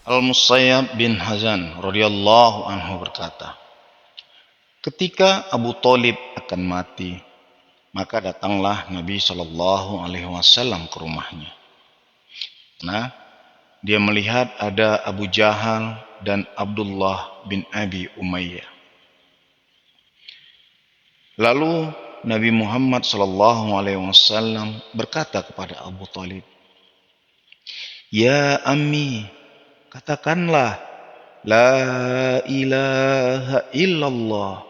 Al-Musayyab bin Hazan radhiyallahu anhu berkata, ketika Abu Thalib akan mati, maka datanglah Nabi Shallallahu Alaihi Wasallam ke rumahnya. Nah, dia melihat ada Abu Jahal dan Abdullah bin Abi Umayyah. Lalu Nabi Muhammad Shallallahu Alaihi Wasallam berkata kepada Abu Thalib, "Ya Ammi, katakanlah La ilaha illallah,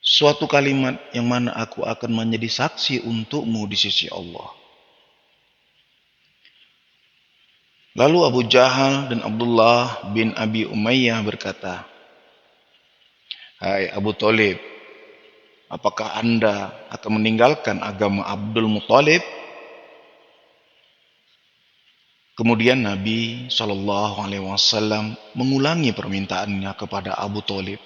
suatu kalimat yang mana aku akan menjadi saksi untukmu di sisi Allah." Lalu Abu Jahal dan Abdullah bin Abi Umayyah berkata, "Hai Abu Thalib, apakah Anda akan meninggalkan agama Abdul Muthalib?" Kemudian Nabi Shallallahu Alaihi Wasallam mengulangi permintaannya kepada Abu Thalib.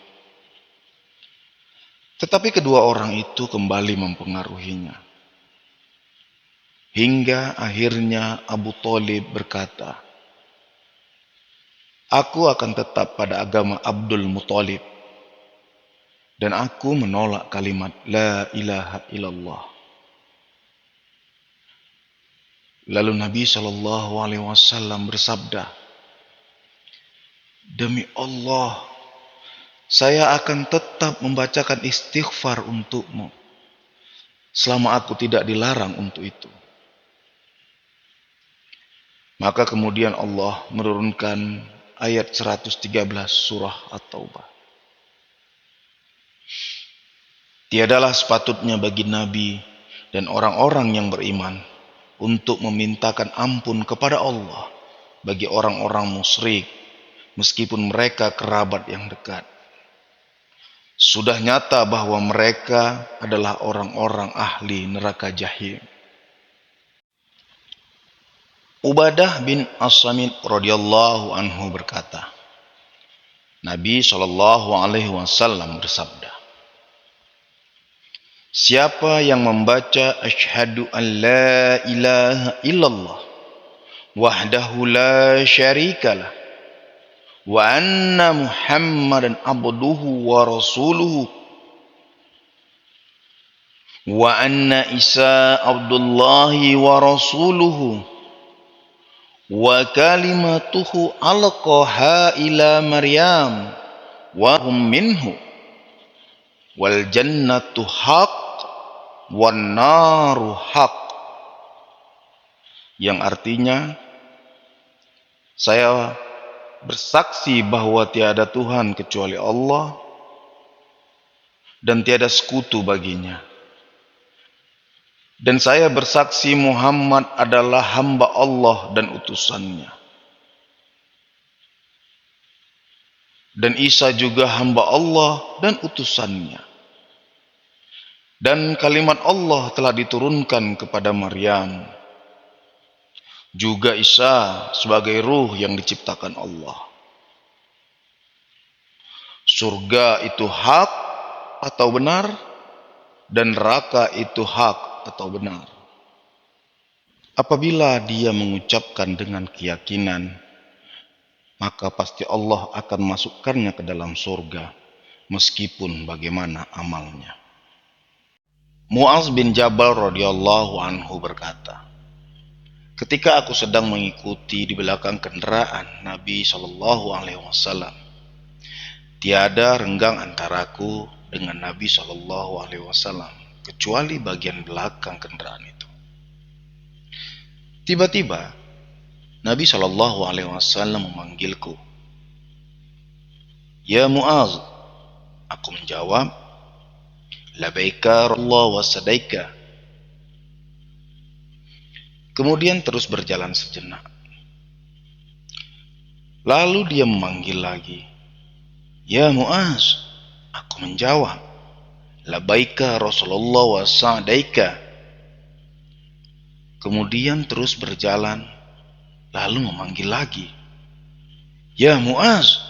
Tetapi kedua orang itu kembali mempengaruhinya. Hingga akhirnya Abu Thalib berkata, "Aku akan tetap pada agama Abdul Muthalib. Dan aku menolak kalimat La ilaha illallah." Lalu Nabi Shallallahu Alaihi Wasallam bersabda, "Demi Allah, saya akan tetap membacakan istighfar untukmu selama aku tidak dilarang untuk itu." Maka kemudian Allah menurunkan ayat 113 surah At-Taubah. Tiadalah sepatutnya bagi Nabi dan orang-orang yang beriman untuk memintakan ampun kepada Allah bagi orang-orang musyrik, meskipun mereka kerabat yang dekat. Sudah nyata bahwa mereka adalah orang-orang ahli neraka jahim. Ubadah bin As-Samit radhiyallahu anhu berkata, Nabi Shallallahu Alaihi Wasallam bersabda, "Siapa yang membaca asyhadu an la ilaha illallah wahdahu la syarikalah wa anna Muhammadan abduhu wa rasuluhu wa anna Isa abdullahi wa rasuluhu wa kalimatuhu alqaha ila Maryam wa hum minhu wal jannatu haq wan naru haq." Yang artinya, saya bersaksi bahwa tiada Tuhan kecuali Allah dan tiada sekutu baginya. Dan saya bersaksi Muhammad adalah hamba Allah dan utusannya. Dan Isa juga hamba Allah dan utusannya. Dan kalimat Allah telah diturunkan kepada Maryam. Juga Isa sebagai ruh yang diciptakan Allah. Surga itu hak atau benar, dan neraka itu hak atau benar. Apabila dia mengucapkan dengan keyakinan, maka pasti Allah akan masukkannya ke dalam surga, meskipun bagaimana amalnya. Mu'az bin Jabal radhiyallahu anhu berkata, ketika aku sedang mengikuti di belakang kendaraan Nabi Shallallahu Alaihi Wasallam, tiada renggang antaraku dengan Nabi Shallallahu Alaihi Wasallam kecuali bagian belakang kendaraan itu. Tiba-tiba Nabi Shallallahu Alaihi Wasallam memanggilku, "Ya Mu'az." Aku menjawab, "Labaika Allah wa sadaika." Kemudian terus berjalan sejenak. Lalu dia memanggil lagi, "Ya Mu'az." Aku menjawab, "Labaika Rasulullah wa sa'daika." Kemudian terus berjalan, lalu memanggil lagi, "Ya Mu'az."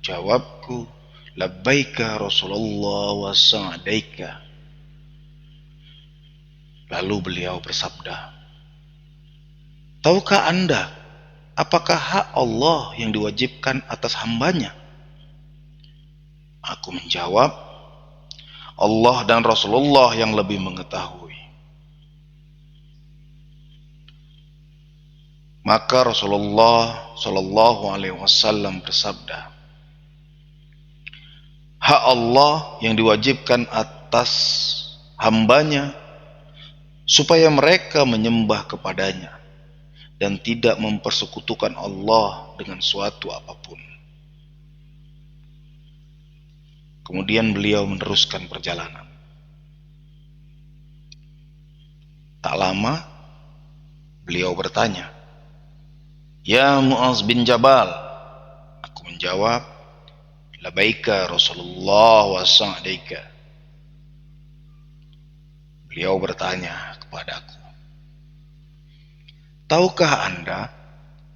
Jawabku, "Labbaika Rasulullah wa sa'daika." Lalu beliau bersabda, "Tahukah Anda apakah hak Allah yang diwajibkan atas hambanya? Aku menjawab, Allah dan Rasulullah yang lebih mengetahui. Maka Rasulullah Shallallahu Alaihi Wasallam bersabda, hak Allah yang diwajibkan atas hambanya supaya mereka menyembah kepadanya dan tidak mempersekutukan Allah dengan suatu apapun. Kemudian beliau meneruskan perjalanan. Tak lama beliau bertanya, ya Mu'az bin Jabal. Aku menjawab, labaika Rasulullah wa sa'daika. Beliau bertanya kepadaku, tahukah Anda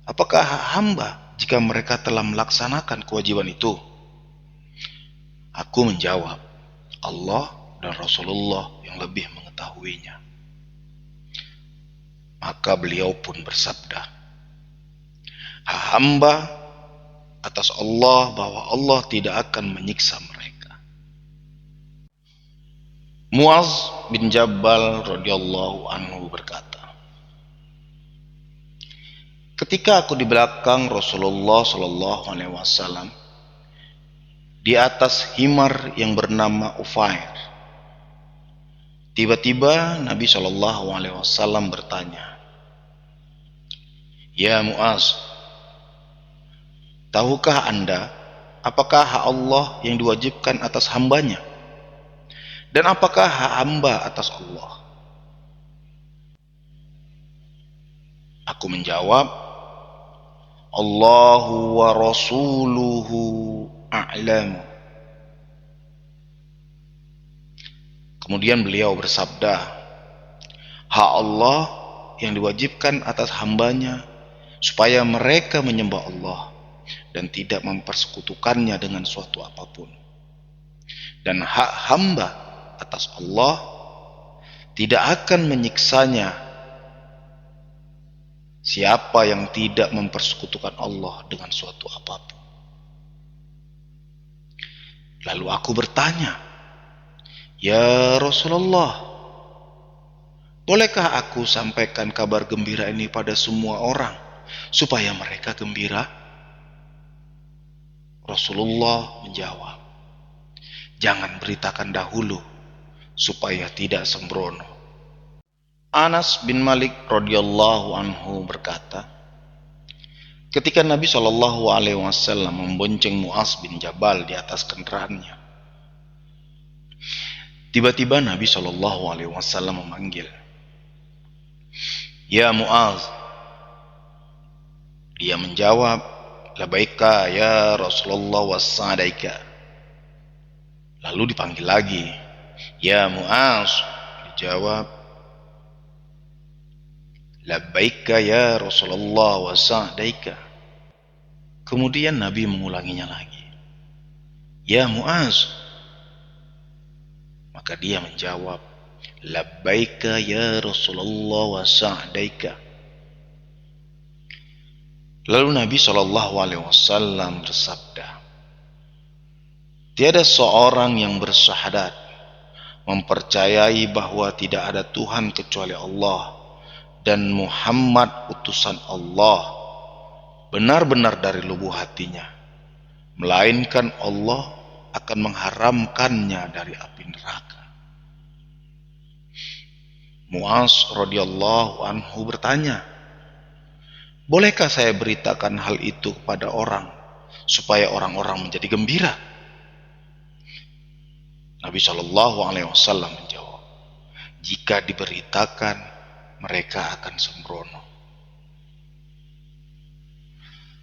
apakah hak hamba jika mereka telah melaksanakan kewajiban itu? Aku menjawab, Allah dan Rasulullah yang lebih mengetahuinya. Maka beliau pun bersabda, hak hamba atas Allah bahwa Allah tidak akan menyiksa mereka. Mu'az bin Jabal radhiyallahu anhu berkata, ketika aku di belakang Rasulullah sallallahu alaihi wasallam di atas himar yang bernama Ufair, tiba-tiba Nabi sallallahu alaihi wasallam bertanya, ya Mu'az, tahukah Anda apakah hak Allah yang diwajibkan atas hambanya? Dan apakah hak hamba atas Allah? Aku menjawab, Allahu wa rasuluhu a'lamu. Kemudian beliau bersabda, hak Allah yang diwajibkan atas hambanya supaya mereka menyembah Allah dan tidak mempersekutukannya dengan suatu apapun. Dan hak hamba atas Allah tidak akan menyiksanya siapa yang tidak mempersekutukan Allah dengan suatu apapun. Lalu aku bertanya, ya Rasulullah, bolehkah aku sampaikan kabar gembira ini pada semua orang supaya mereka gembira? Rasulullah menjawab, jangan beritakan dahulu supaya tidak sembrono. Anas bin Malik radhiyallahu anhu berkata, ketika Nabi Shallallahu alaihi wasallam membonceng Mu'az bin Jabal di atas kendaraannya, tiba-tiba Nabi Shallallahu alaihi wasallam memanggil, ya Mu'az. Dia menjawab, labaika ya Rasulullah wa sa'daika. Lalu dipanggil lagi, ya Mu'az. Dijawab, labbaika ya Rasulullah wa sa'daika. Kemudian Nabi mengulanginya lagi, ya Mu'az. Maka dia menjawab, labbaika ya Rasulullah wa sa'daika. Lalu Nabi SAW bersabda, tiada seorang yang bersyahadat mempercayai bahwa tidak ada Tuhan kecuali Allah dan Muhammad utusan Allah benar-benar dari lubuk hatinya, melainkan Allah akan mengharamkannya dari api neraka. Mu'az radhiyallahu anhu bertanya, bolehkah saya beritakan hal itu kepada orang supaya orang-orang menjadi gembira? Nabi Shallallahu alaihi wasallam menjawab, jika diberitakan mereka akan sembrono.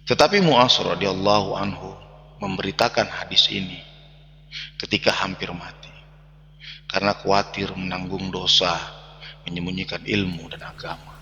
Tetapi Mu'az radhiyallahu anhu memberitakan hadis ini ketika hampir mati karena khawatir menanggung dosa menyembunyikan ilmu dan agama.